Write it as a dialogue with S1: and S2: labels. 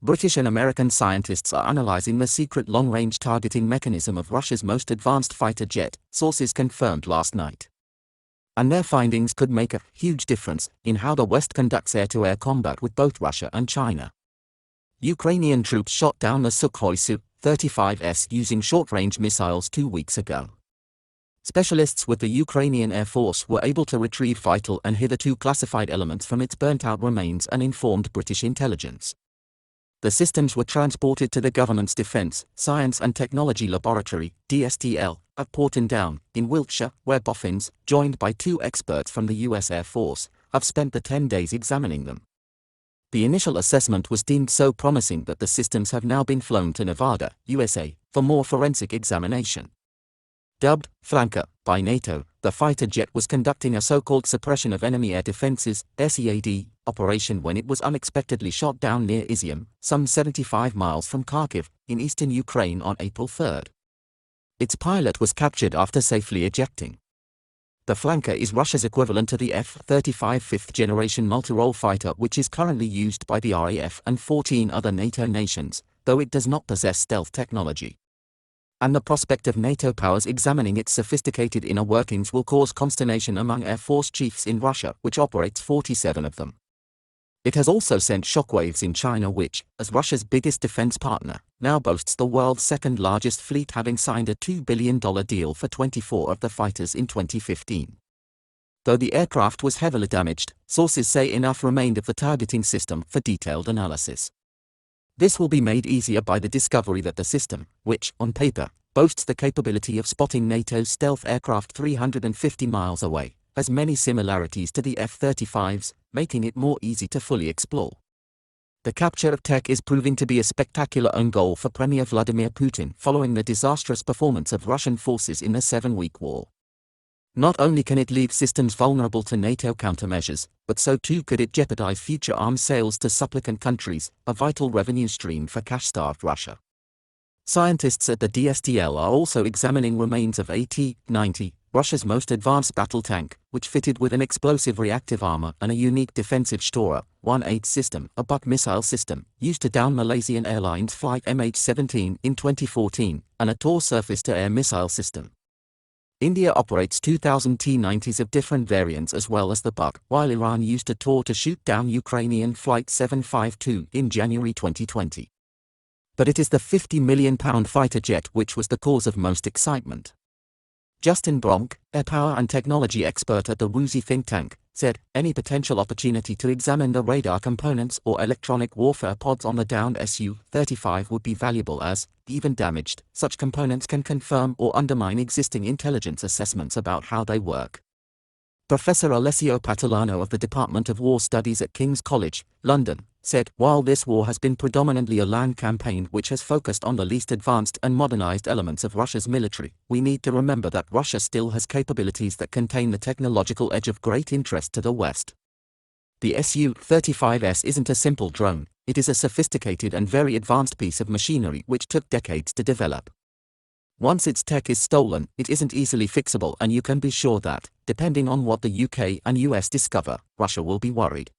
S1: British and American scientists are analyzing the secret long-range targeting mechanism of Russia's most advanced fighter jet, sources confirmed last night. And their findings could make a huge difference in how the West conducts air-to-air combat with both Russia and China. Ukrainian troops shot down the Sukhoi Su-35S using short-range missiles 2 weeks ago. Specialists with the Ukrainian Air Force were able to retrieve vital and hitherto classified elements from its burnt-out remains and informed British intelligence. The systems were transported to the government's Defence, Science and Technology Laboratory, DSTL, at Porton Down, in Wiltshire, where boffins, joined by 2 experts from the US Air Force, have spent the 10 days examining them. The initial assessment was deemed so promising that the systems have now been flown to Nevada, USA, for more forensic examination. Dubbed Flanker by NATO, the fighter jet was conducting a so-called suppression of enemy air defenses (SEAD) operation when it was unexpectedly shot down near Izium, some 75 miles from Kharkiv, in eastern Ukraine on April 3. Its pilot was captured after safely ejecting. The Flanker is Russia's equivalent to the F-35 fifth-generation multi-role fighter, which is currently used by the RAF and 14 other NATO nations, though it does not possess stealth technology. And the prospect of NATO powers examining its sophisticated inner workings will cause consternation among Air Force chiefs in Russia, which operates 47 of them. It has also sent shockwaves in China, which, as Russia's biggest defense partner, now boasts the world's second-largest fleet, having signed a $2 billion deal for 24 of the fighters in 2015. Though the aircraft was heavily damaged, sources say enough remained of the targeting system for detailed analysis. This will be made easier by the discovery that the system, which, on paper, boasts the capability of spotting NATO's stealth aircraft 350 miles away, has many similarities to the F-35s, making it more easy to fully explore. The capture of tech is proving to be a spectacular own goal for Premier Vladimir Putin following the disastrous performance of Russian forces in the 7-week war. Not only can it leave systems vulnerable to NATO countermeasures, but so too could it jeopardize future arms sales to supplicant countries, a vital revenue stream for cash-starved Russia. Scientists at the DSTL are also examining remains of AT-90, Russia's most advanced battle tank, which fitted with an explosive reactive armor and a unique defensive Stora-1-8 system, a Buk missile system, used to down Malaysian Airlines flight MH17 in 2014, and a Tor surface-to-air missile system. India operates 2,000 T-90s of different variants as well as the Buk, while Iran used a Tor to shoot down Ukrainian Flight 752 in January 2020. But it is the £50 million fighter jet which was the cause of most excitement. Justin Bronk, air power and technology expert at the Woozy think tank, said, any potential opportunity to examine the radar components or electronic warfare pods on the downed Su-35 would be valuable as, even damaged, such components can confirm or undermine existing intelligence assessments about how they work. Professor Alessio Patolano of the Department of War Studies at King's College, London, said, while this war has been predominantly a land campaign which has focused on the least advanced and modernized elements of Russia's military, we need to remember that Russia still has capabilities that contain the technological edge of great interest to the West. The Su-35S isn't a simple drone, it is a sophisticated and very advanced piece of machinery which took decades to develop. Once its tech is stolen, it isn't easily fixable, and you can be sure that, depending on what the UK and US discover, Russia will be worried.